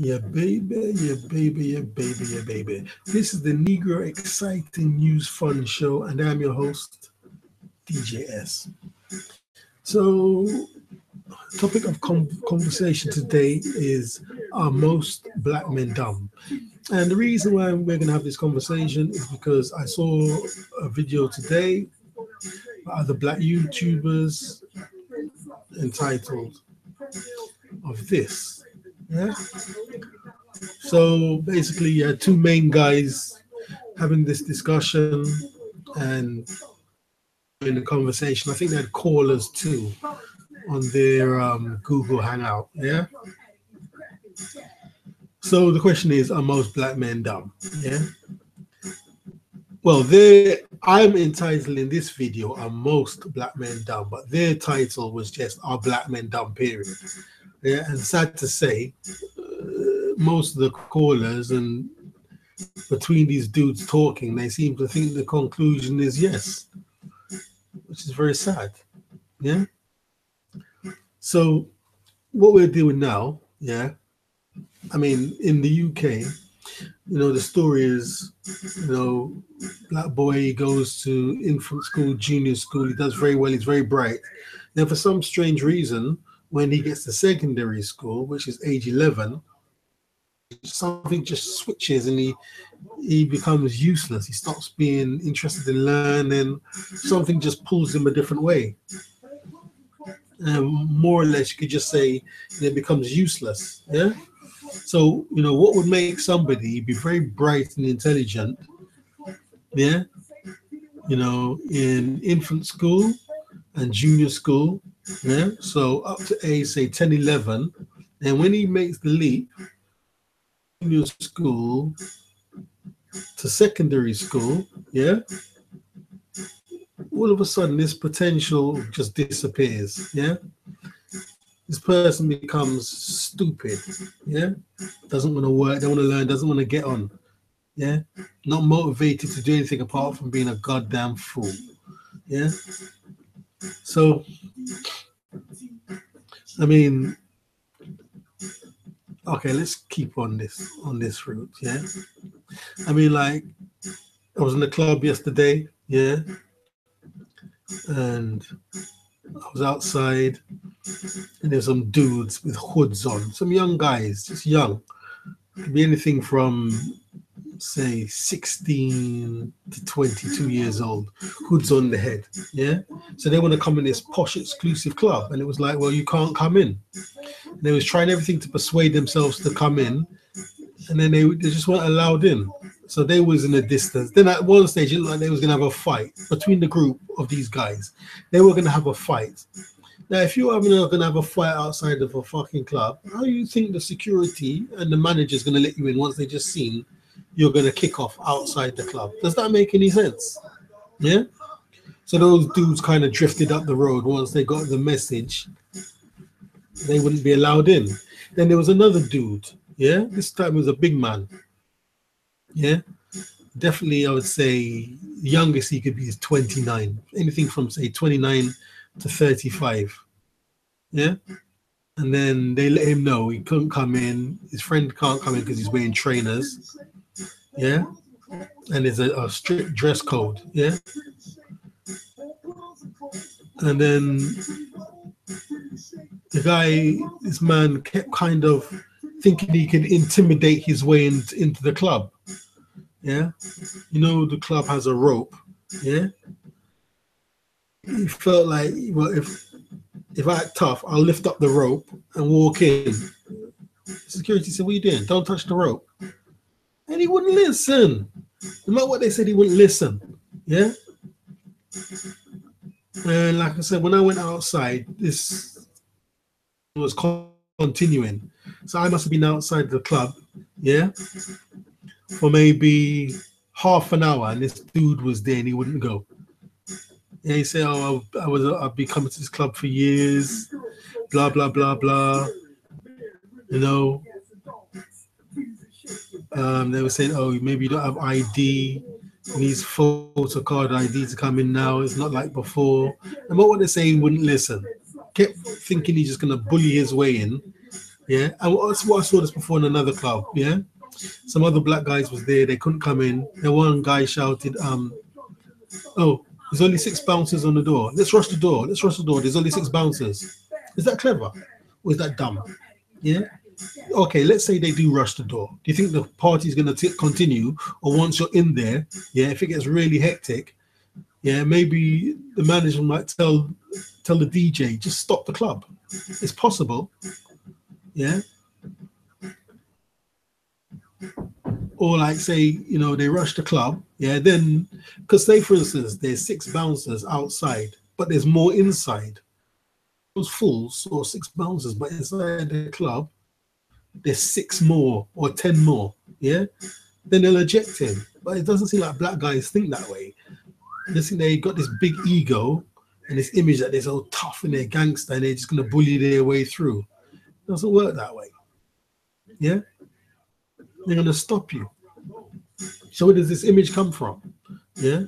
Yeah, baby, yeah, baby, yeah, baby, yeah, baby. This is the Negro Exciting News Fun Show, and I'm your host, DJS. So, topic of conversation today is are most black men dumb? And the reason why we're going to have this conversation is because I saw a video today by other black YouTubers entitled "Of This." Yeah. So basically, you had two main guys having this discussion and in the conversation. I think they had callers too on their Google Hangout. Yeah. So the question is, are most black men dumb? Yeah. Well, I'm entitled in this video, are most black men dumb, but their title was just are black men dumb, period. Yeah. And sad to say, most of the callers and between these dudes talking, they seem to think the conclusion is yes, which is very sad. Yeah. So what we're doing now, yeah, I mean, in the UK, the story is, black boy goes to infant school, junior school. He does very well. He's very bright. Then, for some strange reason, when he gets to secondary school, which is age 11, something just switches and he becomes useless. He stops being interested in learning. Something just pulls him a different way. And more or less, you could just say it becomes useless. Yeah. So, what would make somebody be very bright and intelligent, yeah, in infant school and junior school, yeah, so up to age, say, 10, 11, and when he makes the leap, junior school to secondary school, yeah, all of a sudden this potential just disappears, yeah. This person becomes stupid, yeah, doesn't want to work, don't want to learn, doesn't want to get on, yeah, not motivated to do anything apart from being a goddamn fool, yeah. So, I mean, okay, let's keep on this route, yeah. I mean, like, I was in the club yesterday, yeah, and I was outside, and there's some dudes with hoods on, some young guys, just young, could be anything from say 16 to 22 years old, hoods on the head, yeah. So they want to come in this posh exclusive club, and it was like, well, you can't come in. And they was trying everything to persuade themselves to come in, and then they just weren't allowed in. So they was in a distance. Then at one stage, it looked like they was gonna have a fight between the group of these guys. They were gonna have a fight. Now, if you're gonna have a fight outside of a fucking club, how do you think the security and the manager's gonna let you in once they just seen you're gonna kick off outside the club? Does that make any sense? Yeah. So those dudes kind of drifted up the road once they got the message. They wouldn't be allowed in. Then there was another dude. Yeah. This time it was a big man. Yeah. Definitely, I would say the youngest he could be is 29. Anything from say 29 to 35. Yeah. And then they let him know he couldn't come in. His friend can't come in because he's wearing trainers. Yeah. And there's a strict dress code. Yeah. And then this man kept kind of thinking he could intimidate his way into the club. Yeah. The club has a rope. Yeah. He felt like, well, if I act tough, I'll lift up the rope and walk in. Security said, what are you doing? Don't touch the rope. And he wouldn't listen. No matter what they said, he wouldn't listen. Yeah. And like I said, when I went outside, this was continuing. So I must have been outside the club, yeah, for maybe half an hour, and this dude was there and he wouldn't go. Yeah, he said, "Oh, I've been coming to this club for years, blah blah blah blah." They were saying, "Oh, maybe you don't have ID. He needs photo card ID to come in now. It's not like before." And what they say, he wouldn't listen. Kept thinking he's just gonna bully his way in, Yeah, and what I saw this before in another club. Yeah, some other black guys was there. They couldn't come in. And one guy shouted, "Oh, there's only 6 bouncers on the door. Let's rush the door. Let's rush the door. There's only 6 bouncers." Is that clever? Or is that dumb? Yeah. Okay, let's say they do rush the door. Do you think the party's going to continue, or once you're in there, yeah, if it gets really hectic, yeah, maybe the manager might tell the DJ just stop the club. It's possible, yeah. Or like say, you know, they rush the club, yeah. Then, because say for instance, there's 6 bouncers outside, but there's more inside. Those fools saw 6 bouncers, but inside the club, there's 6 more or 10 more, yeah. Then they'll eject him. But it doesn't seem like black guys think that way. They think they got this big ego and this image that they're so tough and they're gangster and they're just gonna bully their way through. It doesn't work that way. Yeah? They're gonna stop you. So where does this image come from? Yeah?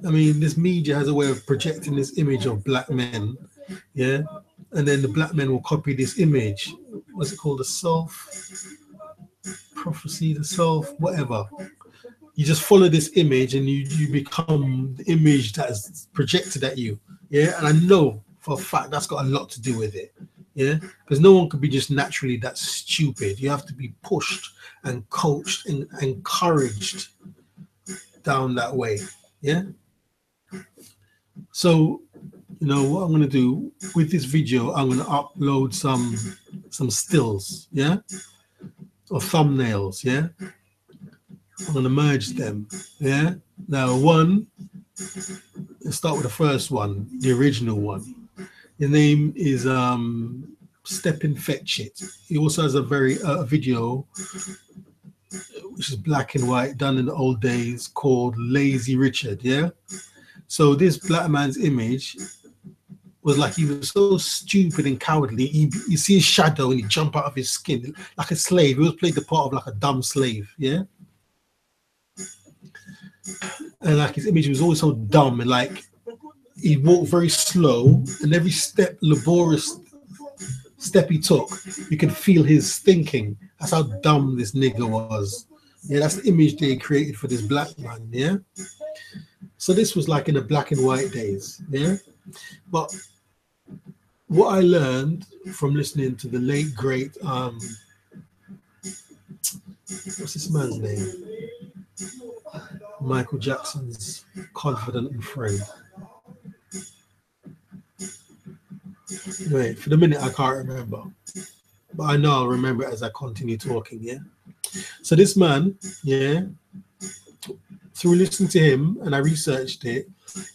I mean, this media has a way of projecting this image of black men, yeah? And then the black men will copy this image. What's it called? The self prophecy, the self, whatever. You just follow this image and you become the image that is projected at you. Yeah. And I know for a fact that's got a lot to do with it. Yeah. Because no one could be just naturally that stupid. You have to be pushed and coached and encouraged down that way. Yeah. So, you know, what I'm going to do with this video, I'm going to upload some stills. Yeah. Or thumbnails. Yeah. I'm going to merge them. Yeah. Now, let's start with the first one, the original one. His name is Steppin' Fetch It. He also has a video which is black and white, done in the old days, called Lazy Richard. Yeah. So this black man's image was like he was so stupid and cowardly. You see his shadow and he jump out of his skin like a slave. He was played the part of like a dumb slave. Yeah. And like his image was always so dumb, and like he walked very slow, and every laborious step he took, you could feel his thinking. That's how dumb this nigga was. Yeah, that's the image they created for this black man. Yeah. So this was like in the black and white days. Yeah. But what I learned from listening to the late great what's this man's name? Michael Jackson's confidant and friend. Anyway, for the minute I can't remember, but I know I'll remember it as I continue talking. Yeah. So this man, yeah, through listening to him and I researched it,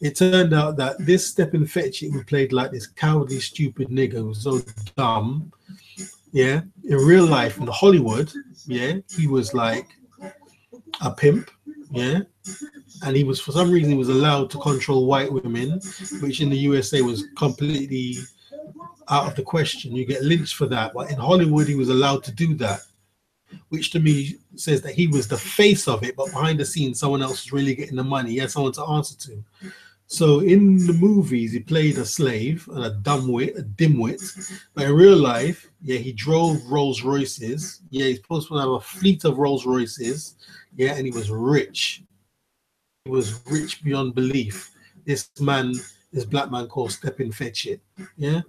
it turned out that this Steppin' Fetch It, who played like this cowardly, stupid nigga who was so dumb, yeah, in real life in Hollywood, yeah, he was like a pimp. Yeah, and he was, for some reason, he was allowed to control white women, which in the USA was completely out of the question. You get lynched for that. But in Hollywood, he was allowed to do that, which to me says that he was the face of it, but behind the scenes, someone else was really getting the money. He had someone to answer to. So in the movies, he played a slave and a dimwit. But in real life, yeah, he drove Rolls Royces. Yeah, he's supposed to have a fleet of Rolls Royces. Yeah, and he was rich. He was rich beyond belief. This black man called Steppin' Fetch It. Yeah,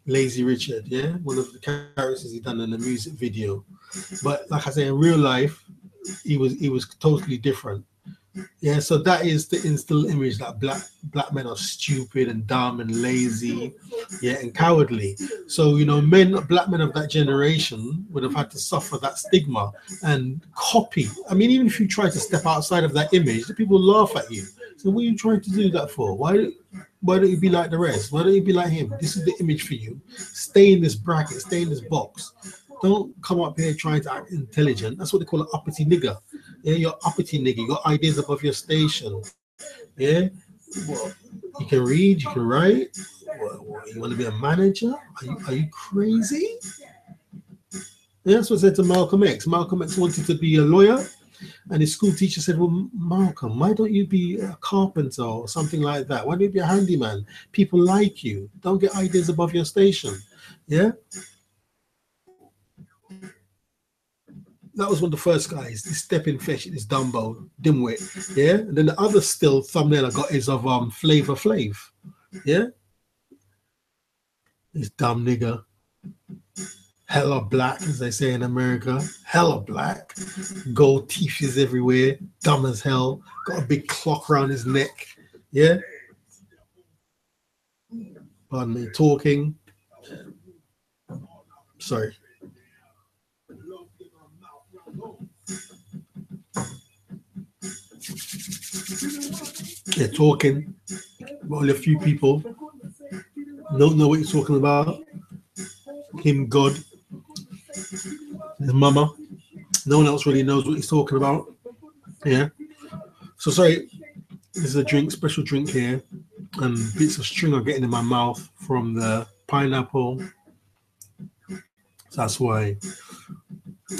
Lazy Richard. Yeah, one of the characters he done in the music video. But like I say, in real life, he was totally different. Yeah, so that is the instill image that black men are stupid and dumb and lazy, yeah, and cowardly. So, you know, black men of that generation would have had to suffer that stigma and copy. I mean, even if you try to step outside of that image, the people laugh at you. So what are you trying to do that for? Why don't you be like the rest? Why don't you be like him? This is the image for you. Stay in this bracket, stay in this box. Don't come up here trying to act intelligent. That's what they call an uppity nigger. Yeah, you're uppity nigger. You got ideas above your station. Yeah, well, you can read, you can write. What, you want to be a manager? Are you crazy? Yeah, that's what I said to Malcolm X. Malcolm X wanted to be a lawyer, and his school teacher said, "Well, Malcolm, why don't you be a carpenter or something like that? Why don't you be a handyman? People like you. Don't get ideas above your station." Yeah. That was one of the first guys. This stepping fish, this Dumbo, dimwit. Yeah. And then the other still thumbnail I got is of Flavor Flav. Yeah. This dumb nigga. Hella black, as they say in America. Hella black. Gold teeth is everywhere. Dumb as hell. Got a big clock around his neck. Yeah. Pardon me, talking. Sorry. Yeah, talking. Only a few people don't know what he's talking about. Him, God, his mama. No one else really knows what he's talking about. Yeah. So sorry, this is a drink, special drink here, and bits of string are getting in my mouth from the pineapple. So that's why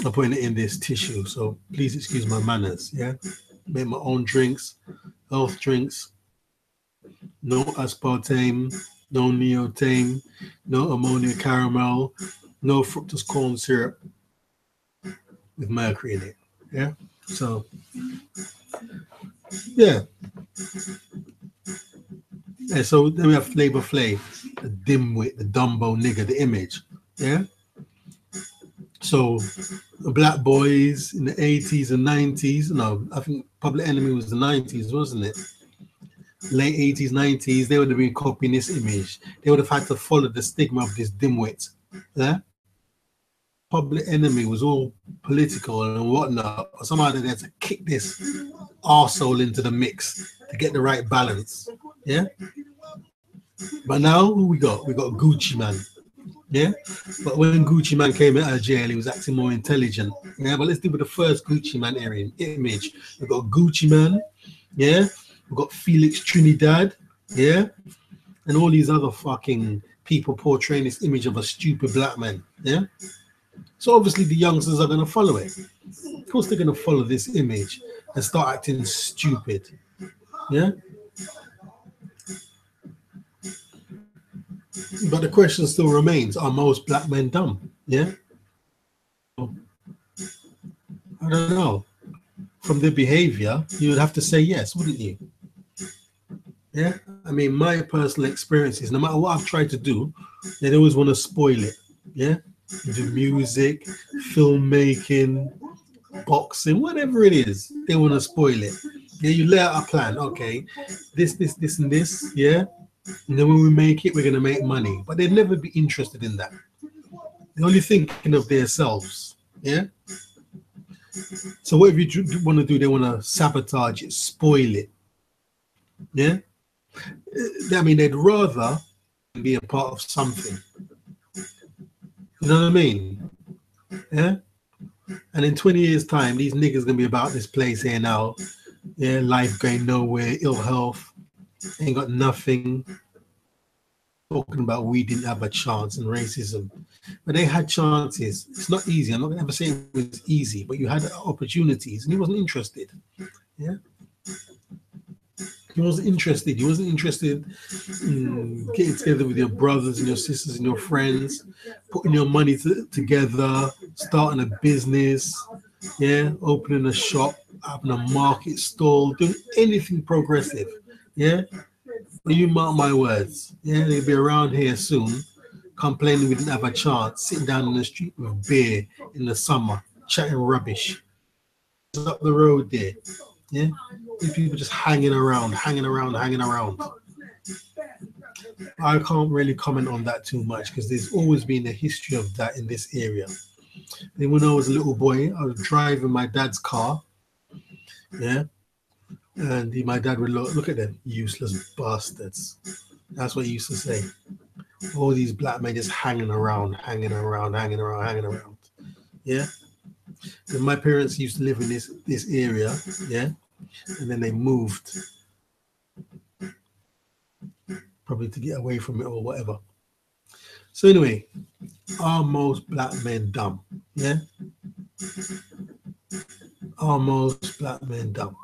I'm putting it in this tissue. So please excuse my manners. Yeah. Make my own drinks, health drinks. No aspartame, no neotame, no ammonia caramel, no fructose corn syrup with mercury in it. Yeah. So yeah. Yeah, so then we have Flavor Flav, the dimwit, the Dumbo nigga, the image. Yeah. So the Black Boys in the 80s and 90s. No, I think Public Enemy was the 90s, wasn't it? Late 80s, 90s, they would have been copying this image. They would have had to follow the stigma of this dimwit. Yeah. Public Enemy was all political and whatnot. Somehow they had to kick this arsehole into the mix to get the right balance. Yeah. But now who we got? We got Gucci Man. Yeah. But when Gucci Man came out of jail, he was acting more intelligent. Yeah. But let's deal with the first Gucci Man image. We got Gucci Man. Yeah. We got Felix Trinidad. Yeah. And all these other fucking people portraying this image of a stupid black man. Yeah. So obviously the youngsters are going to follow it. Of course they're going to follow this image and start acting stupid. Yeah. But the question still remains, are most black men dumb? Yeah. I don't know. From their behavior, you would have to say yes, wouldn't you? Yeah. I mean, my personal experiences, no matter what I've tried to do, they always want to spoil it. Yeah. Do music, filmmaking, boxing, whatever it is, they want to spoil it. Yeah, you lay out a plan. Okay, this, and this. Yeah, and then when we make it, we're gonna make money. But they'd never be interested in that. They're only thinking of themselves. Yeah. So whatever you want to do, they want to sabotage it, spoil it. Yeah. I mean, they'd rather be a part of something. You know what I mean? Yeah. And in 20 years' time, these niggas gonna be about this place here now. Yeah, life going nowhere, ill health, ain't got nothing. Talking about we didn't have a chance and racism. But they had chances. It's not easy. I'm not gonna ever say it was easy, but you had opportunities and he wasn't interested. Yeah. He wasn't interested. He wasn't interested in getting together with your brothers and your sisters and your friends, putting your money together, starting a business, yeah, opening a shop, having a market stall, doing anything progressive, yeah. But you mark my words, yeah, they'll be around here soon, complaining we didn't have a chance, sitting down in the street with beer in the summer, chatting rubbish. Up the road there, yeah. These people just hanging around. I can't really comment on that too much because there's always been a history of that in this area. And when I was a little boy, I was driving my dad's car, yeah, and my dad would look at them useless bastards. That's what he used to say. All these black men just hanging around, yeah. And my parents used to live in this area, yeah. And then they moved, probably to get away from it or whatever. So anyway, are most black men dumb? Yeah? Are most black men dumb?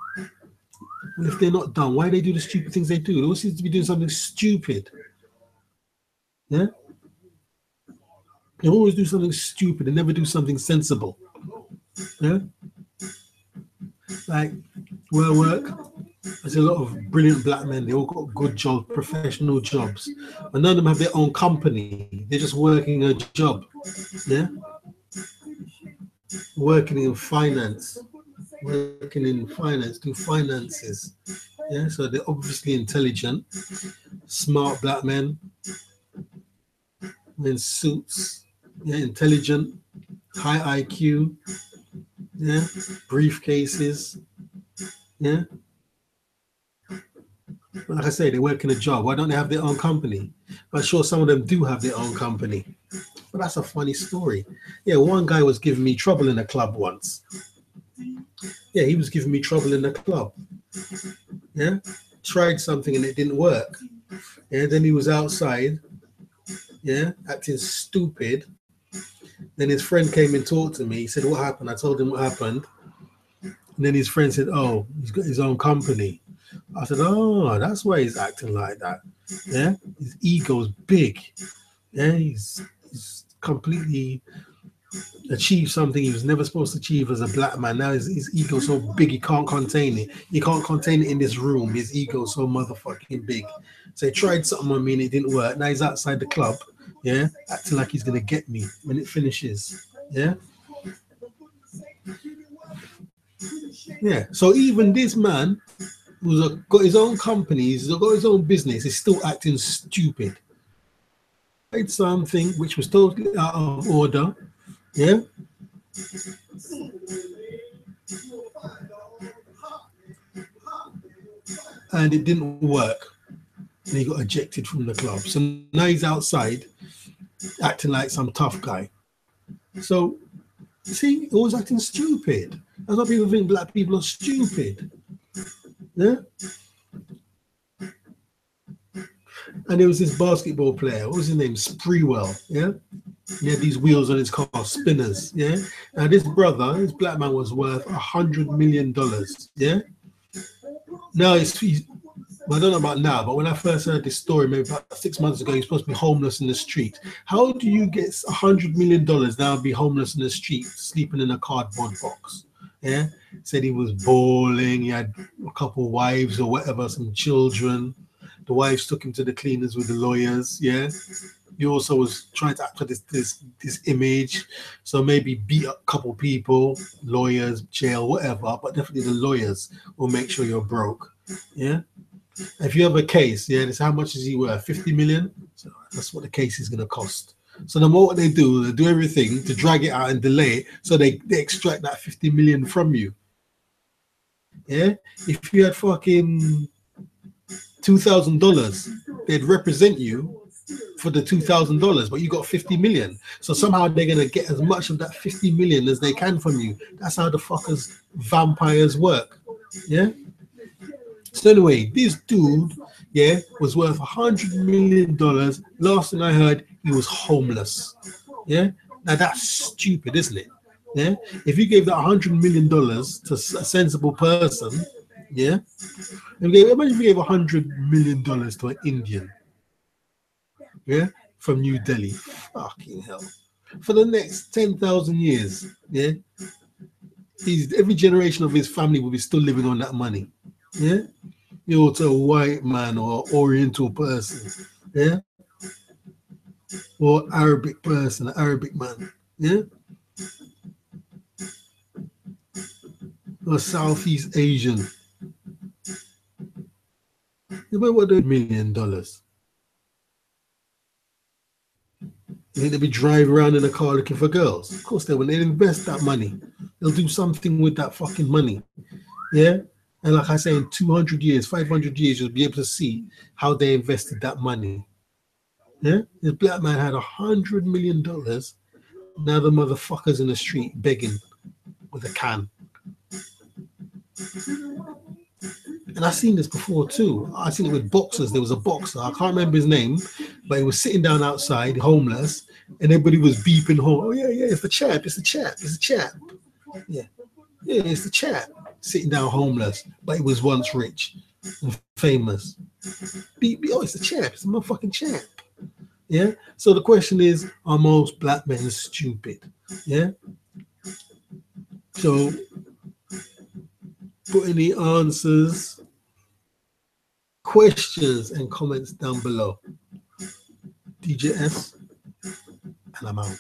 Well, if they're not dumb, why do they do the stupid things they do? They always seem to be doing something stupid. Yeah? They always do something stupid and never do something sensible. Yeah, like where I work, there's a lot of brilliant black men. They all got good jobs, professional jobs, but none of them have their own company. They're just working a job. Yeah, working in finance, do finances. Yeah, so they're obviously intelligent, smart black men in suits. Yeah, intelligent, high IQ. Yeah, briefcases. Yeah, but like I say, they work in a job. Why don't they have their own company? I'm sure some of them do have their own company. But that's a funny story. Yeah, one guy was giving me trouble in a club once. Yeah, he was giving me trouble in the club. Yeah, tried something and it didn't work. Yeah, then he was outside. Yeah, acting stupid. Then his friend came and talked to me. He said, "What happened?" I told him what happened. And then his friend said, "Oh, he's got his own company." I said, "Oh, that's why he's acting like that." Yeah, his ego's big. Yeah, he's completely achieved something he was never supposed to achieve as a black man. Now his ego's so big he can't contain it. He can't contain it in this room. His ego's so motherfucking big. So he tried something on me and it didn't work. Now he's outside the club, yeah, acting like he's gonna get me when it finishes. Yeah. Yeah. So even this man who's got his own company, he's got his own business, is still acting stupid. Tried something which was totally out of order. Yeah. And it didn't work. And he got ejected from the club. So now he's outside acting like some tough guy. So, see, always acting stupid. That's why people think black people are stupid. Yeah? And there was this basketball player, what was his name? Sprewell, yeah? He had these wheels on his car, spinners, yeah? Now this brother, this black man was worth $100 million, yeah? Now he's I don't know about now, but when I first heard this story, maybe about 6 months ago, he's supposed to be homeless in the street. How do you get $100 million now and be homeless in the street, sleeping in a cardboard box? Yeah, said he was bawling. He had a couple wives or whatever, some children. The wives took him to the cleaners with the lawyers. Yeah, he also was trying to act for this image, so maybe beat up a couple people, lawyers, jail, whatever. But definitely the lawyers will make sure you're broke. Yeah. If you have a case, yeah, this how much is he worth? 50 million. So that's what the case is going to cost. So the more what they do everything to drag it out and delay it, so they extract that 50 million from you. Yeah, if you had fucking $2,000, they'd represent you for the $2,000, but you got 50 million. So somehow they're gonna get as much of that 50 million as they can from you. That's how the fuckers vampires work. Yeah. So anyway, this dude, yeah, was worth $100 million. Last thing I heard, he was homeless. Yeah, now that's stupid, isn't it? Yeah, if you gave that $100 million to a sensible person, yeah, imagine if you gave $100 million to an Indian, yeah, from New Delhi, fucking hell, for the next 10,000 years, yeah, every generation of his family will be still living on that money, yeah. You're to a white man or Oriental person, yeah, or Arabic person, Arabic man, yeah, or Southeast Asian. Yeah, but what $1 million? You think they'll be driving around in a car looking for girls? Of course they will. They'll invest that money. They'll do something with that fucking money, yeah. And like I say, in 200 years, 500 years, you'll be able to see how they invested that money. Yeah, this black man had $100 million. Now the motherfuckers in the street begging with a can. And I've seen this before too. I've seen it with boxers. There was a boxer, I can't remember his name, but he was sitting down outside, homeless, and everybody was beeping home. Oh yeah, it's the champ, it's the champ, it's the champ. Yeah, it's the champ. Sitting down homeless, but he was once rich and famous. Oh, it's the champ, it's the motherfucking champ. Yeah. So the question is, are most black men stupid? Yeah. So put any answers, questions, and comments down below. DJS, and I'm out.